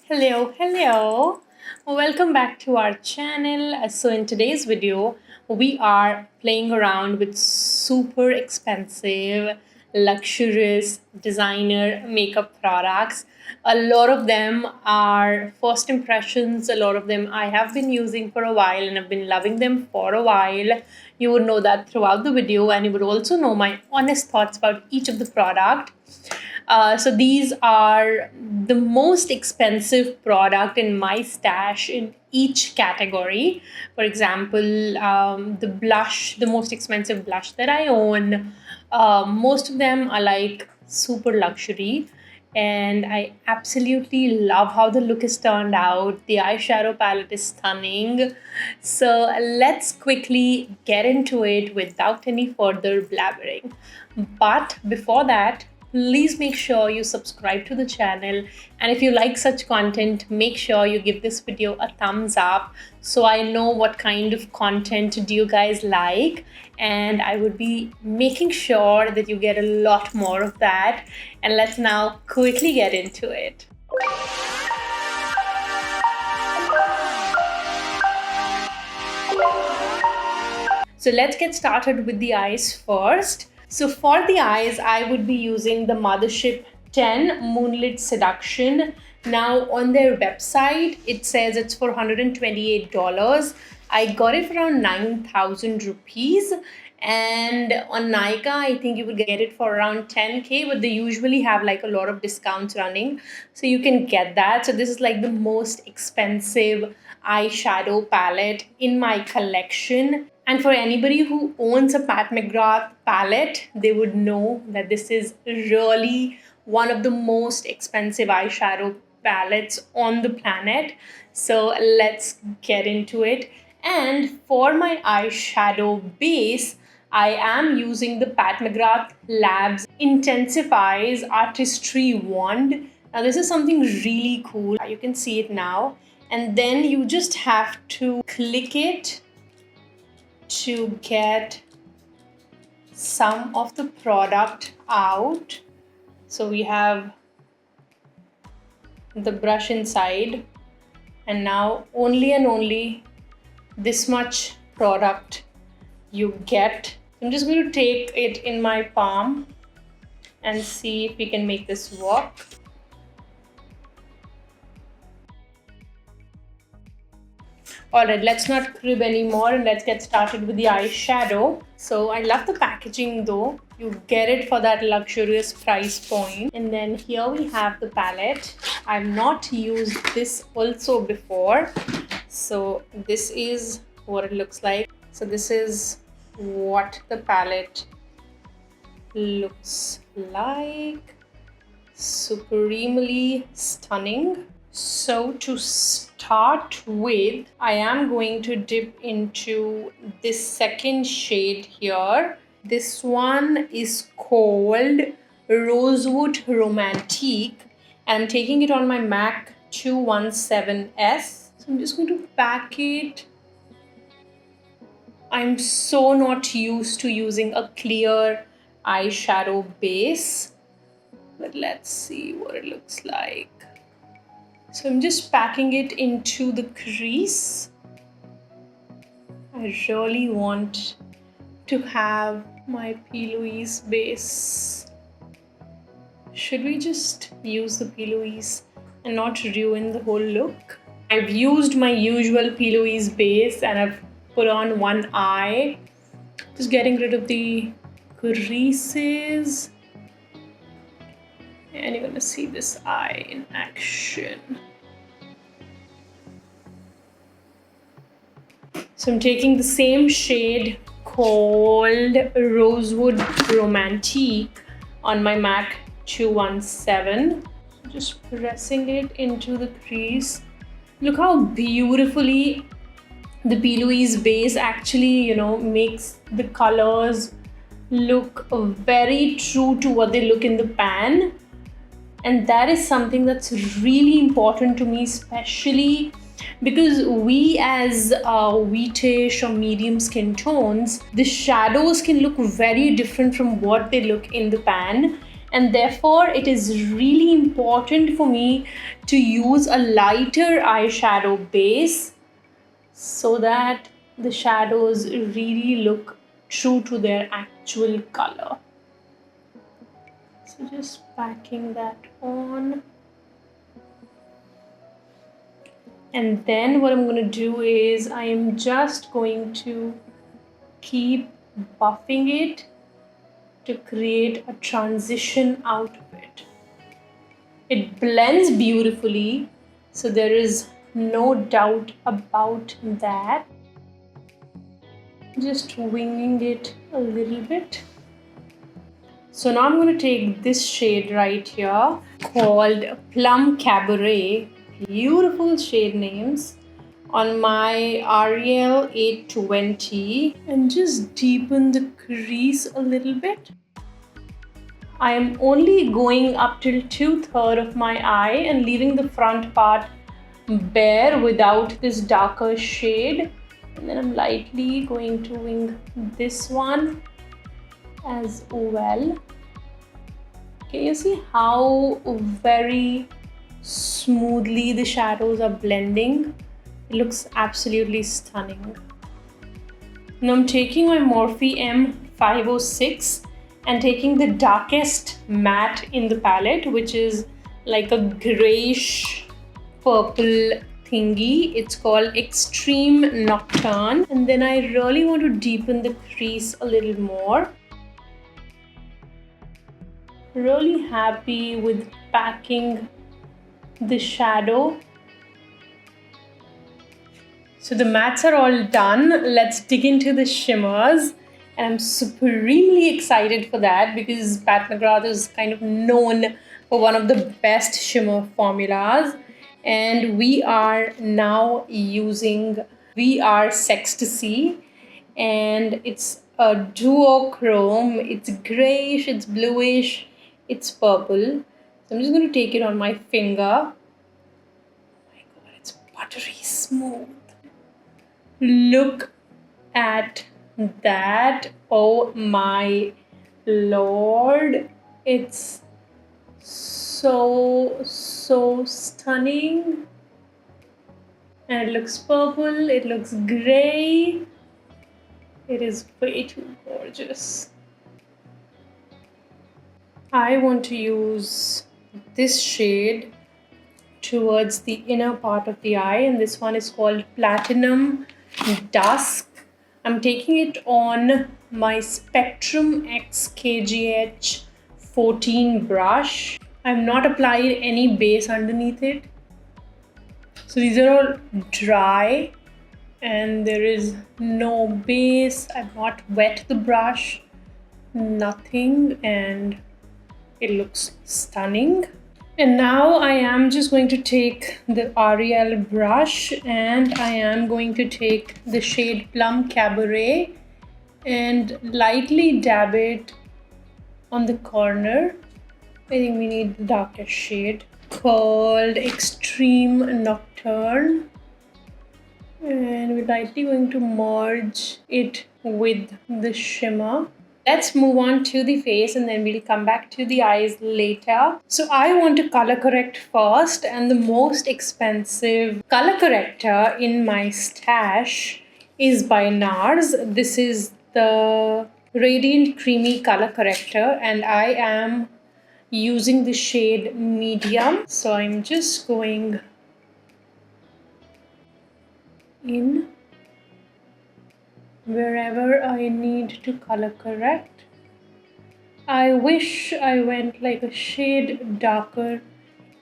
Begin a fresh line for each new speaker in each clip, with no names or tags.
Hello. Welcome back to our channel. So, in today's video, we are playing around with super expensive, luxurious designer makeup products. A lot of them are first impressions, a lot of them I have been using for a while and I've been loving them for a while. You would know that throughout the video, and you would also know my honest thoughts about each of the product. So these are the most expensive product in my stash in each category. For example, the most expensive blush that I own. Most of them are like super luxury, and I absolutely love how the look is turned out. The eyeshadow palette is stunning. So let's quickly get into it without any further blabbering. But before that, please make sure you subscribe to the channel, and if you like such content, make sure you give this video a thumbs up so I know what kind of content do you guys like, and I would be making sure that you get a lot more of that. And let's now quickly get into it. So let's get started with the eyes first. So for the eyes, I would be using the Mothership 10 Moonlit Seduction. Now on their website, it says it's for $128. I got it for around 9,000 rupees. And on Nykaa, I think you would get it for around 10K, but they usually have like a lot of discounts running. So you can get that. So this is like the most expensive eyeshadow palette in my collection. And for anybody who owns a Pat McGrath palette, they would know that this is really one of the most expensive eyeshadow palettes on the planet. So let's get into it. And for my eyeshadow base, I am using the Pat McGrath Labs Intensifies Artistry Wand. Now this is something really cool. You can see it now. And then you just have to click it to get some of the product out. So we have the brush inside, and now only and only this much product you get. I'm just going to take it in my palm and see if we can make this work. Alright, let's not crib anymore and let's get started with the eyeshadow. So I love the packaging though. You get it for that luxurious price point. And then here we have the palette. I've not used this also before. So this is what it looks like. So this is what the palette looks like. Supremely stunning. So to start with, I am going to dip into this second shade here. This one is called Rosewood Romantique, and I'm taking it on my MAC 217S. So I'm just going to pack it. I'm so not used to using a clear eyeshadow base, but let's see what it looks like. So I'm just packing it into the crease. I really want to have my P. Louise base. Should we just use the P. Louise and not ruin the whole look? I've used my usual P. Louise base and I've put on one eye. Just getting rid of the creases. And you're gonna see this eye in action. So I'm taking the same shade called Rosewood Romantique on my MAC 217. Just pressing it into the crease. Look how beautifully the P. Louise base actually, makes the colors look very true to what they look in the pan. And that is something that's really important to me, especially because we as wheatish or medium skin tones, the shadows can look very different from what they look in the pan. and therefore it is really important for me to use a lighter eyeshadow base so that the shadows really look true to their actual color. So just packing that on. And then what I'm going to do is I am just going to keep buffing it to create a transition out of it. It blends beautifully, so there is no doubt about that. Just winging it a little bit. So now I'm going to take this shade right here called Plum Cabaret. Beautiful shade names, on my Ariel 820 and just deepen the crease a little bit. I am only going up till 2/3 of my eye and leaving the front part bare without this darker shade. And then I'm lightly going to wing this one as well. Can you see how very smoothly the shadows are blending? It looks absolutely stunning. Now I'm taking my Morphe M506 and taking the darkest matte in the palette, which is like a grayish purple thingy. It's called Extreme Nocturne. And then I really want to deepen the crease a little more. Really happy with packing the shadow. So the mattes are all done. Let's dig into the shimmers. And I'm supremely excited for that because Pat McGrath is kind of known for one of the best shimmer formulas. And we are now using VR Sextasy. And it's a duochrome. It's grayish, it's bluish, it's purple. So I'm just going to take it on my finger. Oh my god, it's buttery smooth. Look at that. Oh my lord. It's so stunning. And it looks purple, it looks gray. It is way too gorgeous. I want to use this shade towards the inner part of the eye, and this one is called Platinum Dusk. I'm taking it on my Spectrum X KGH 14 brush. I've not applied any base underneath it. So these are all dry and there is no base. I've not wet the brush, nothing, and it looks stunning. And now I am just going to take the Ariel brush and I am going to take the shade Plum Cabaret and lightly dab it on the corner. I think we need the darkest shade called Extreme Nocturne. And we're lightly going to merge it with the shimmer. Let's move on to the face and then we'll come back to the eyes later. So I want to color correct first, and the most expensive color corrector in my stash is by NARS. This is the Radiant Creamy Color Corrector and I am using the shade Medium. So I'm just going in wherever I need to color correct. I wish I went like a shade darker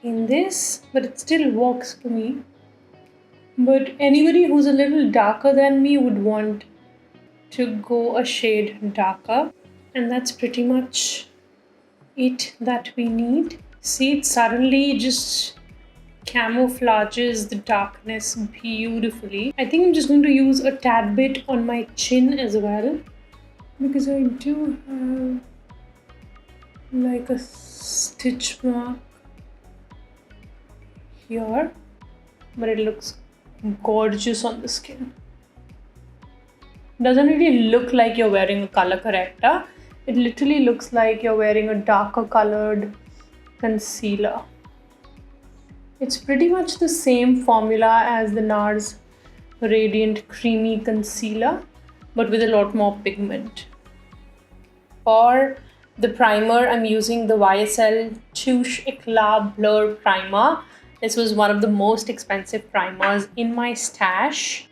in this, but it still works for me. But anybody who's a little darker than me would want to go a shade darker. And that's pretty much it that we need. See, it suddenly just camouflages the darkness beautifully. I think I'm just going to use a tad bit on my chin as well, because I do have like a stitch mark here, but it looks gorgeous on the skin. Doesn't really look like you're wearing a color corrector, It literally looks like you're wearing a darker colored concealer. It's pretty much the same formula as the NARS Radiant Creamy Concealer, but with a lot more pigment. For the primer, I'm using the YSL Touche Eclat Blur Primer. This was one of the most expensive primers in my stash.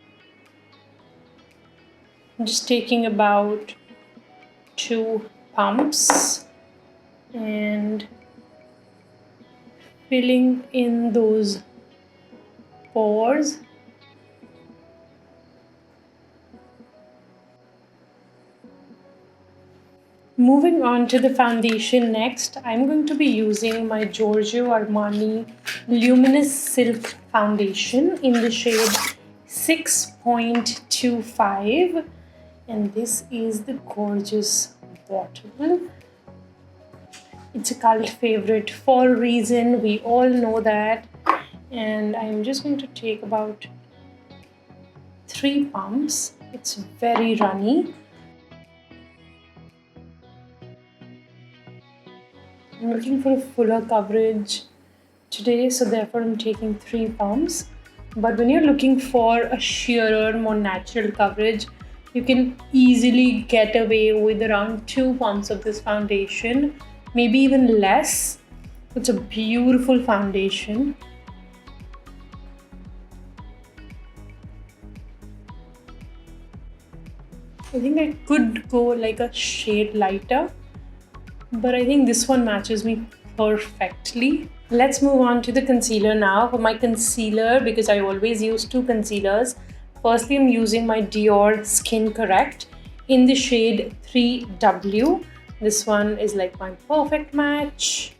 I'm just taking about 2 pumps and filling in those pores. Moving on to the foundation next, I'm going to be using my Giorgio Armani Luminous Silk Foundation in the shade 6.25, and this is the gorgeous bottle. It's a cult favorite for a reason, we all know that, and I'm just going to take about 3 pumps. It's very runny. I'm looking for a fuller coverage today, so therefore I'm taking 3 pumps. But when you're looking for a sheerer, more natural coverage, you can easily get away with around 2 pumps of this foundation, maybe even less. It's a beautiful foundation. I think I could go like a shade lighter, but I think this one matches me perfectly. Let's move on to the concealer now. For my concealer, because I always use 2 concealers, firstly I'm using my Dior Skin Correct in the shade 3W. This one is like my perfect match.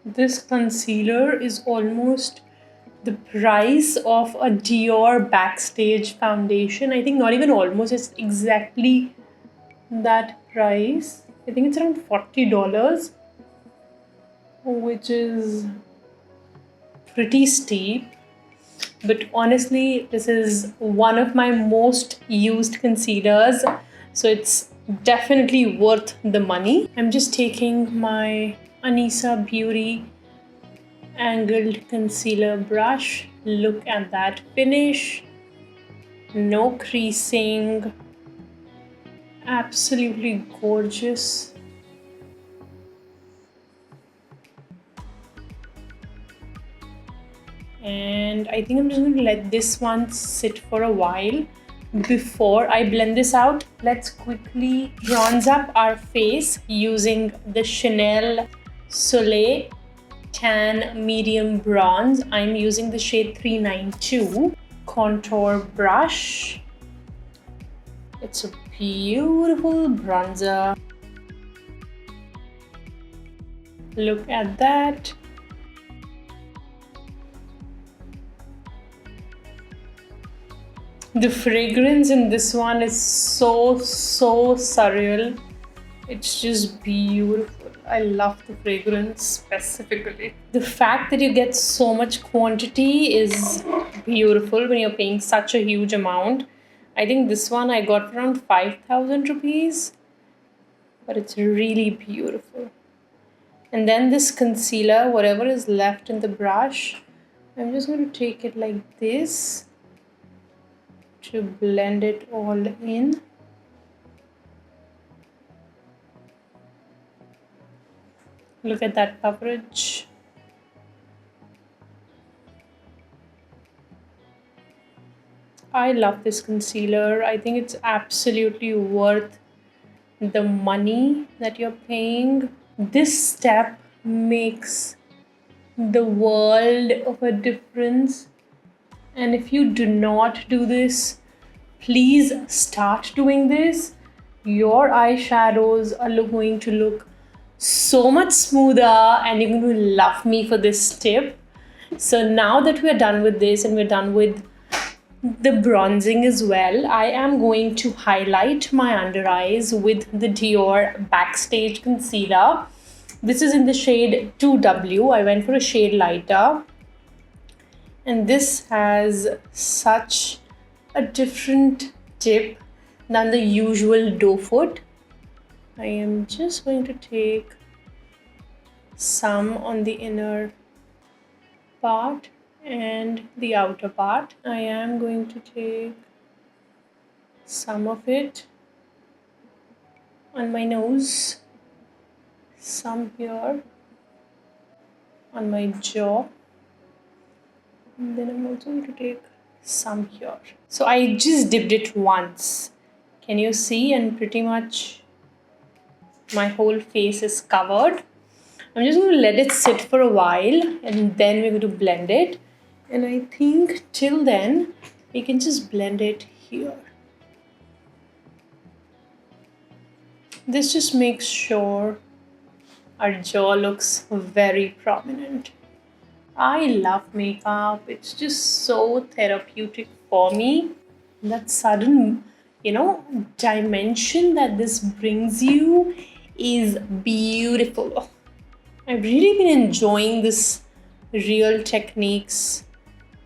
This concealer is almost the price of a Dior Backstage foundation. I think not even almost, it's exactly that price. I think it's around $40, which is pretty steep. But honestly, this is one of my most used concealers, so it's definitely worth the money. I'm just taking my Anisa Beauty angled concealer brush. Look at that finish. No creasing. Absolutely gorgeous. And I think I'm just going to let this one sit for a while before I blend this out. Let's quickly bronze up our face using the Chanel Soleil Tan Medium Bronze. I'm using the shade 392 contour brush. It's a beautiful bronzer. Look at that. The fragrance in this one is so surreal. It's just beautiful. I love the fragrance specifically. The fact that you get so much quantity is beautiful when you're paying such a huge amount. I think this one I got around 5,000 rupees, but it's really beautiful. And then this concealer, whatever is left in the brush, I'm just going to take it like this to blend it all in. Look at that coverage. I love this concealer. I think it's absolutely worth the money that you're paying. This step makes the world of a difference. And if you do not do this, please start doing this. Your eyeshadows are going to look so much smoother, and you're going to love me for this tip. So now that we're done with this and we're done with the bronzing as well, I am going to highlight my under eyes with the Dior Backstage Concealer. This is in the shade 2W. I went for a shade lighter. And this has such a different tip than the usual doe foot. I am just going to take some on the inner part and the outer part. I am going to take some of it on my nose, some here on my jaw, and then I'm also going to take some here. So I just dipped it once. Can you see? And pretty much my whole face is covered. I'm just going to let it sit for a while and then we're going to blend it. And I think till then we can just blend it here. This just makes sure our jaw looks very prominent. I love makeup. It's just so therapeutic for me. That sudden, dimension that this brings you is beautiful. I've really been enjoying this Real Techniques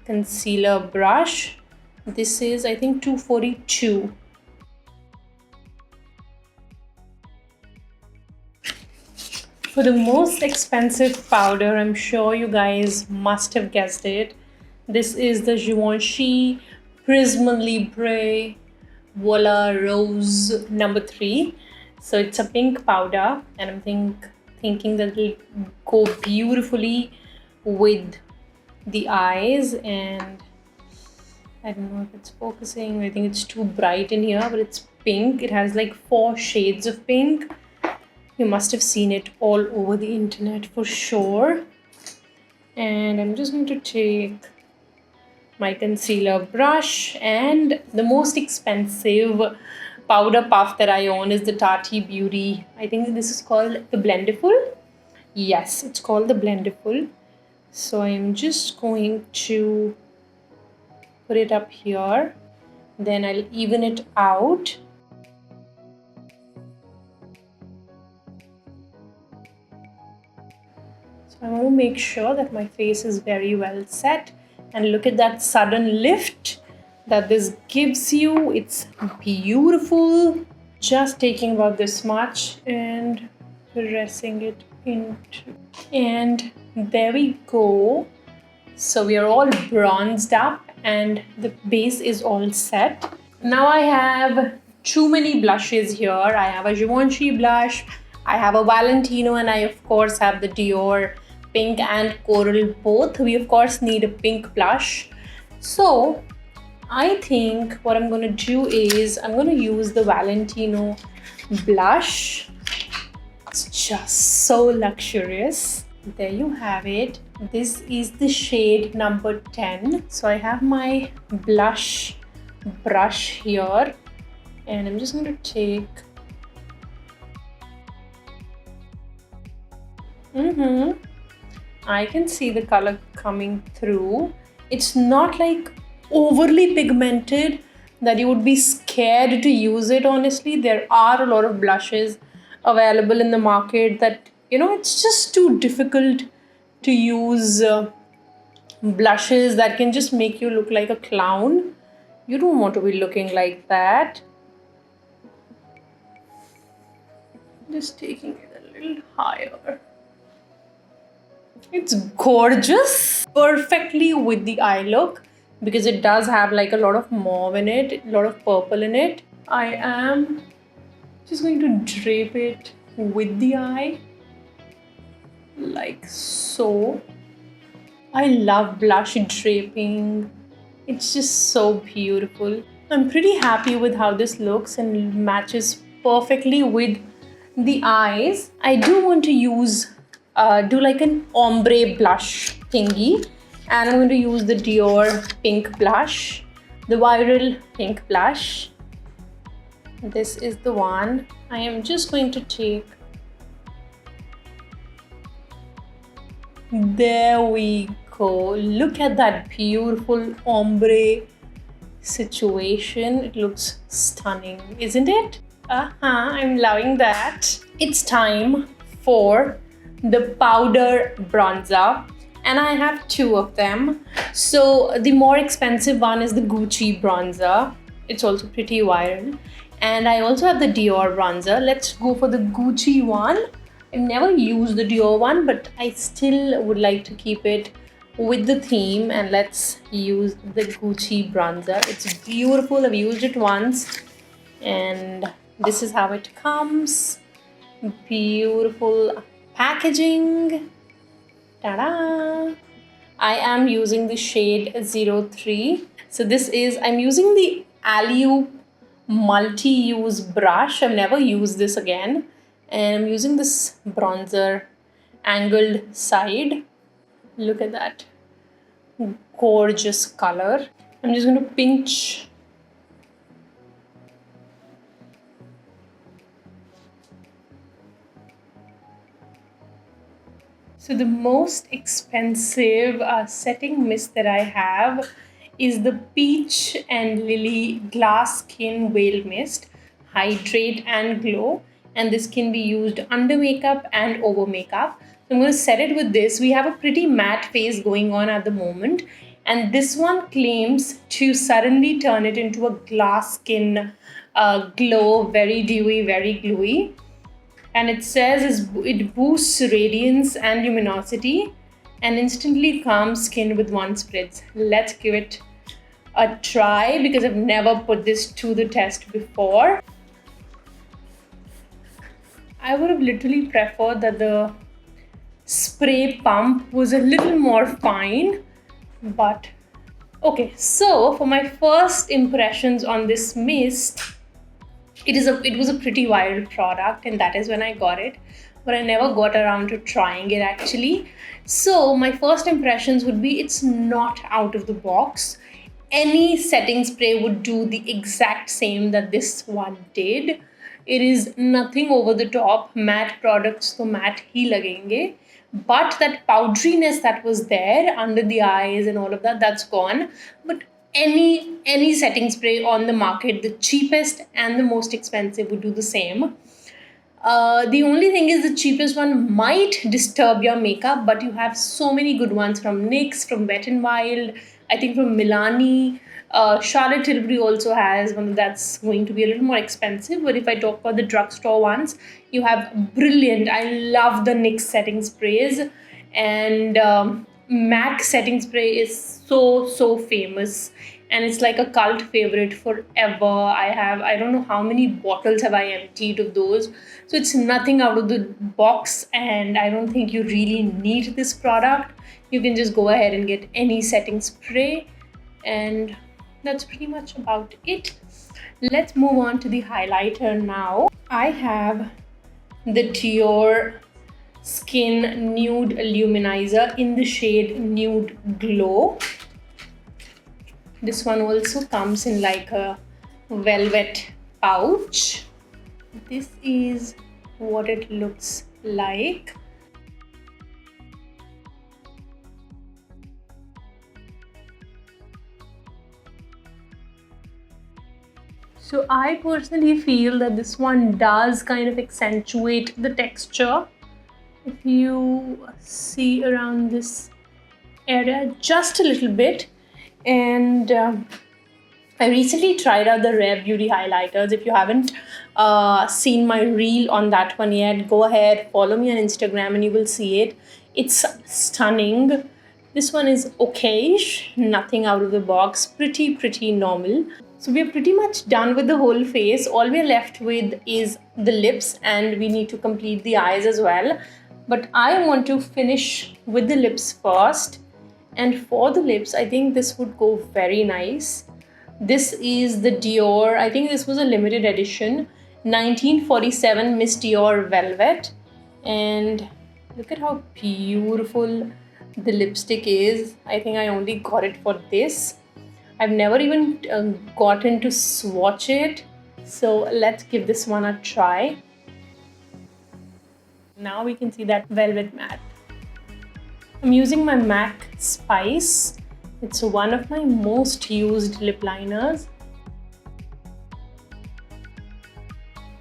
concealer brush. This is, I think, 242. For the most expensive powder, I'm sure you guys must have guessed it. This is the Givenchy Prisme Libre Voila Rose number 3. So it's a pink powder, and I'm thinking that it'll go beautifully with the eyes. And I don't know if it's focusing. I think it's too bright in here, but it's pink. It has like 4 shades of pink. You must have seen it all over the internet for sure. And I'm just going to take my concealer brush, and the most expensive powder puff that I own is the Tati Beauty. I think this is called the Blendiful. Yes, it's called the Blendiful. So I'm just going to put it up here. Then I'll even it out. I want to make sure that my face is very well set, and look at that sudden lift that this gives you. It's beautiful. Just taking about this much and pressing it into, and there we go. So we are all bronzed up and the base is all set. Now I have too many blushes here. I have a Givenchy blush, I have a Valentino, and I of course have the Dior pink and coral both. We of course need a pink blush. So I think what I'm going to do is I'm going to use the Valentino blush. It's just so luxurious. There you have it. This is the shade number 10. So I have my blush brush here, and I'm just going to take I can see the color coming through. It's not like overly pigmented that you would be scared to use it. Honestly, there are a lot of blushes available in the market that, it's just too difficult to use blushes that can just make you look like a clown. You don't want to be looking like that. Just taking it a little higher. It's gorgeous, perfectly with the eye look, because it does have like a lot of mauve in it, a lot of purple in it. I am just going to drape it with the eye, like so. I love blush draping. It's just so beautiful. I'm pretty happy with how this looks and matches perfectly with the eyes. I do want to use do like an ombre blush thingy, and I'm going to use the Dior pink blush, the viral pink blush. This is the one. I am just going to take, there we go. Look at that beautiful ombre situation. It looks stunning, isn't it? I'm loving that. It's time for the powder bronzer, and I have two of them. So the more expensive one is the Gucci bronzer. It's also pretty viral. And I also have the Dior bronzer. Let's go for the Gucci one. I've never used the Dior one, but I still would like to keep it with the theme, and let's use the Gucci bronzer. It's beautiful. I've used it once, and this is how it comes. Beautiful packaging. Ta-da! I am using the shade 03. So this is, I'm using the Alley multi-use brush. I've never used this again. And I'm using this bronzer angled side. Look at that. Gorgeous color. I'm just going to pinch. So the most expensive setting mist that I have is the Peach and Lily Glass Skin Veil Mist. Hydrate and glow. And this can be used under makeup and over makeup. So I'm going to set it with this. We have a pretty matte face going on at the moment. And this one claims to suddenly turn it into a glass skin glow, very dewy, very gluey. And it says it boosts radiance and luminosity and instantly calms skin with one spritz. Let's give it a try because I've never put this to the test before. I would have literally preferred that the spray pump was a little more fine, but okay. So for my first impressions on this mist, it was a pretty viral product, and that is when I got it, but I never got around to trying it actually. So my first impressions would be it's not out of the box. Any setting spray would do the exact same that this one did. It is nothing over the top. Matte products to matte hi lagenge. But that powderiness that was there under the eyes and all of that, that's gone. But any setting spray on the market, the cheapest and the most expensive, would do the same. The only thing is the cheapest one might disturb your makeup, but you have so many good ones from NYX, from Wet n Wild, I think from Milani. Charlotte Tilbury also has one that's going to be a little more expensive, but if I talk about the drugstore ones, you have brilliant. I love the NYX setting sprays, and MAC setting spray is so famous, and it's like a cult favorite forever. I don't know how many bottles have I emptied of those. So it's nothing out of the box, and I don't think you really need this product. You can just go ahead and get any setting spray, and that's pretty much about it. Let's move on to the highlighter now. I have the Dior Skin Nude Luminizer in the shade Nude Glow. This one also comes in like a velvet pouch. This is what it looks like. So I personally feel that this one does kind of accentuate the texture. If you see around this area just a little bit. And I recently tried out the Rare Beauty highlighters. If you haven't seen my reel on that one yet, go ahead, follow me on Instagram and you will see it. It's stunning. This one is okay-ish, nothing out of the box, pretty normal. So we are pretty much done with the whole face. All we are left with is the lips, and we need to complete the eyes as well. But I want to finish with the lips first. And for the lips, I think this would go very nice. This is the Dior, I think this was a limited edition, 1947 Miss Dior Velvet. And look at how beautiful the lipstick is. I think I only got it for this. I've never even gotten to swatch it. So let's give this one a try. Now we can see that velvet matte. I'm using my MAC Spice. It's one of my most used lip liners.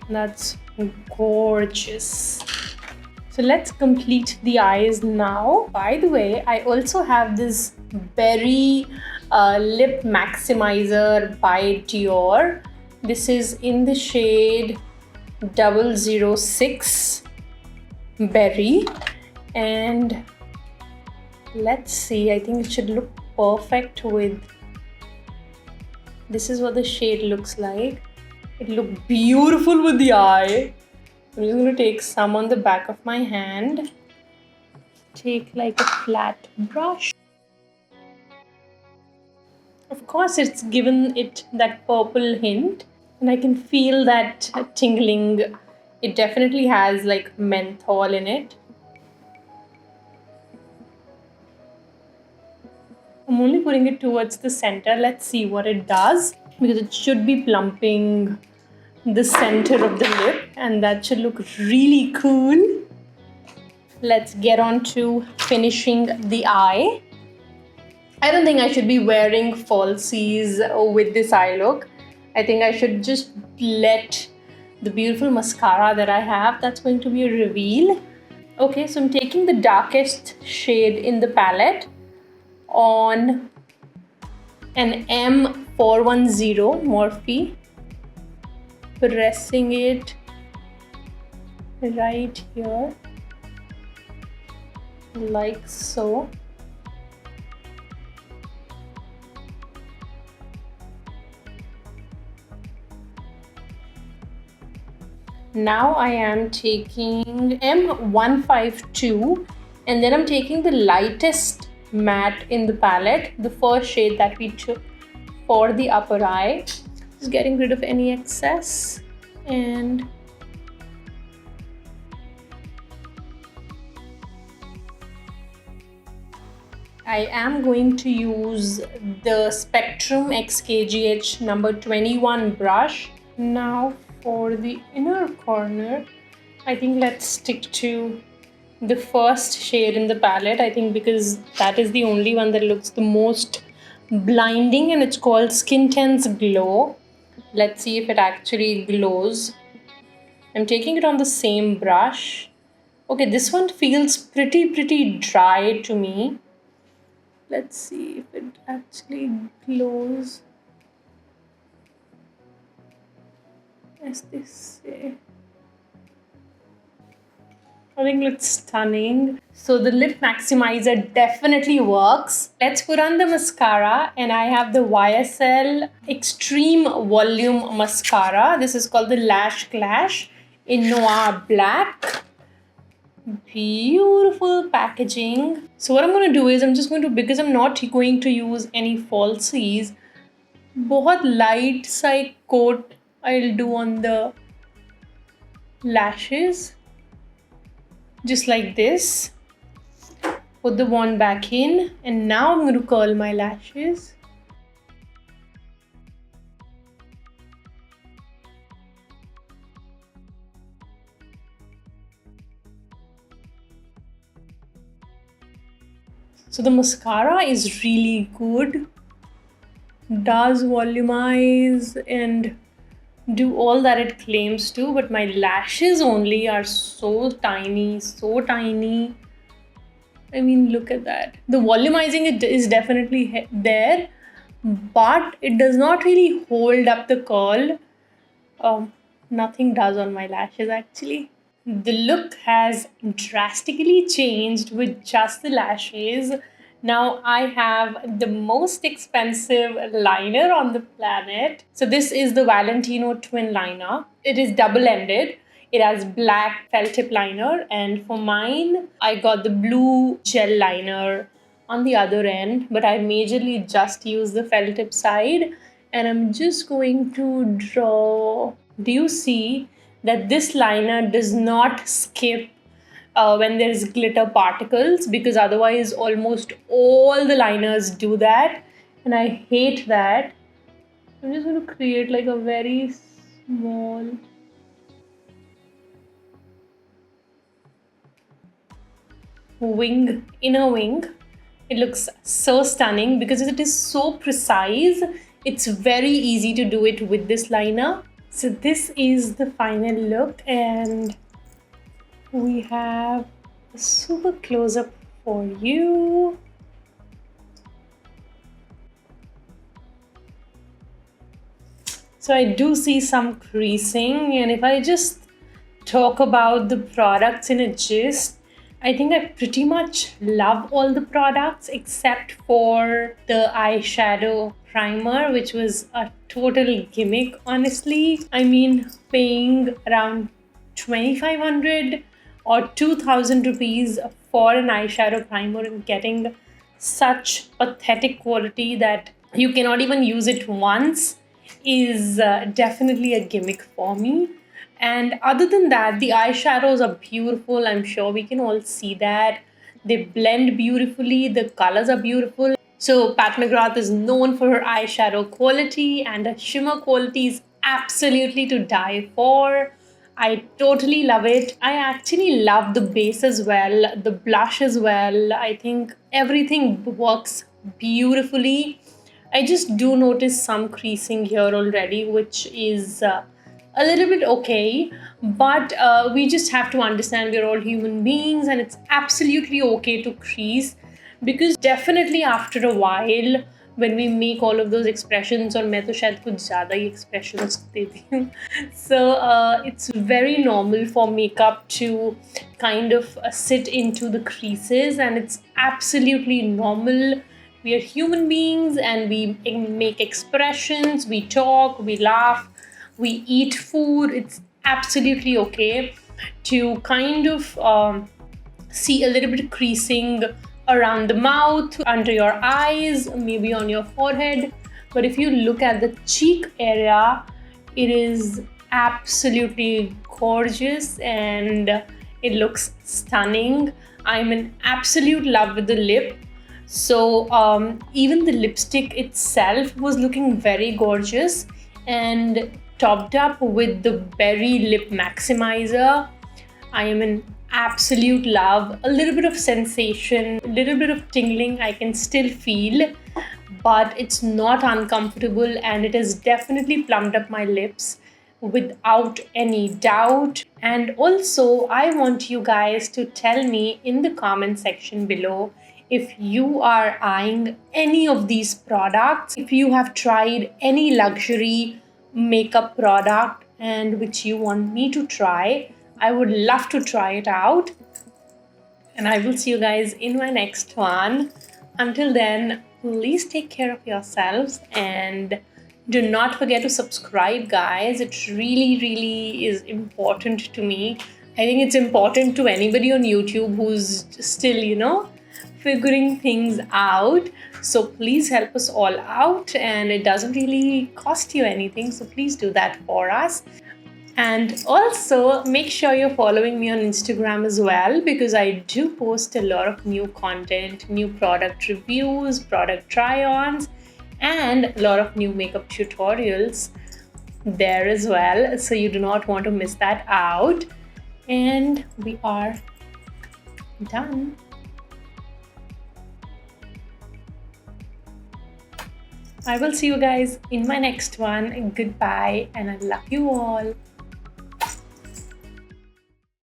That's gorgeous. So let's complete the eyes now. By the way, I also have this berry lip maximizer by Dior. This is in the shade 006 berry, and let's see, I think it should look perfect with, this is what the shade looks like. It looks beautiful with the eye. I'm just going to take some on the back of my hand. Take like a flat brush. Of course, it's given it that purple hint, and I can feel that tingling. It definitely has like menthol in it. I'm only putting it towards the center. Let's see what it does, because it should be plumping the center of the lip, and that should look really cool. Let's get on to finishing the eye. I don't think I should be wearing falsies with this eye look. I think I should just let the beautiful mascara that I have, that's going to be a reveal. Okay, so I'm taking the darkest shade in the palette on an M410 Morphe, pressing it right here like so. Now I am taking M152, and then I'm taking the lightest matte in the palette, the first shade that we took for the upper eye. Just getting rid of any excess, and I am going to use the Spectrum XKGH number 21 brush. Now for the inner corner, I think let's stick to the first shade in the palette. I think because that is the only one that looks the most blinding, and it's called Skin Tense Glow. Let's see if it actually glows. I'm taking it on the same brush. Okay, this one feels pretty dry to me. Let's see if it actually glows, as they say. I think it's stunning. So the lip maximizer definitely works. Let's put on the mascara, and I have the YSL Extreme Volume Mascara. This is called the Lash Clash in Noir Black. Beautiful packaging. So what I'm going to do is, I'm just going to, because I'm not going to use any falsies, बहुत light सा coat I'll do on the lashes, just like this. Put the wand back in, and now I'm going to curl my lashes. So the mascara is really good, does volumize and do all that it claims to, but my lashes only are so tiny, so tiny. I mean, look at that. The volumizing it is definitely there, but it does not really hold up the curl. Nothing does on my lashes actually. The look has drastically changed with just the lashes. Now I have the most expensive liner on the planet. So this is the Valentino Twin Liner. It is double-ended. It has black felt tip liner, and for mine, I got the blue gel liner on the other end, but I majorly just use the felt tip side, and I'm just going to draw. Do you see that this liner does not skip when there's glitter particles, because otherwise almost all the liners do that, and I hate that. I'm just going to create like a very small wing, inner wing. It looks so stunning because it is so precise. It's very easy to do it with this liner. So this is the final look, and we have a super close up for you. So I do see some creasing, and if I just talk about the products in a gist, I think I pretty much love all the products except for the eyeshadow primer, which was a total gimmick, honestly. I mean, paying around 2500 or 2000 rupees for an eyeshadow primer and getting such pathetic quality that you cannot even use it once is definitely a gimmick for me. And other than that, the eyeshadows are beautiful. I'm sure we can all see that. They blend beautifully, the colors are beautiful. So, Pat McGrath is known for her eyeshadow quality, and her shimmer quality is absolutely to die for. I totally love it. I actually love the base as well, the blush as well. I think everything works beautifully. I just do notice some creasing here already, which is a little bit okay, but we just have to understand we're all human beings and it's absolutely okay to crease, because definitely after a while when we make all of those expressions, or मैं तो शायद कुछ ज़्यादा ही expressions देती हूँ, so it's very normal for makeup to kind of sit into the creases, and it's absolutely normal. We are human beings and we make expressions, we talk, we laugh, we eat food. It's absolutely okay to kind of see a little bit of creasing around the mouth, under your eyes, maybe on your forehead. But if you look at the cheek area, it is absolutely gorgeous and it looks stunning. I'm in absolute love with the lip. So even the lipstick itself was looking very gorgeous, and topped up with the berry lip maximizer. I am in absolute love. A little bit of sensation, a little bit of tingling I can still feel, but it's not uncomfortable, and it has definitely plumped up my lips without any doubt. And also, I want you guys to tell me in the comment section below if you are eyeing any of these products, if you have tried any luxury makeup product and which you want me to try. I would love to try it out. And I will see you guys in my next one. Until then, please take care of yourselves and do not forget to subscribe, guys. It really, really is important to me. I think it's important to anybody on YouTube who's still, figuring things out. So please help us all out, and it doesn't really cost you anything. So please do that for us. And also make sure you're following me on Instagram as well, because I do post a lot of new content, new product reviews, product try-ons, and a lot of new makeup tutorials there as well. So you do not want to miss that out. And we are done. I will see you guys in my next one. Goodbye, and I love you all.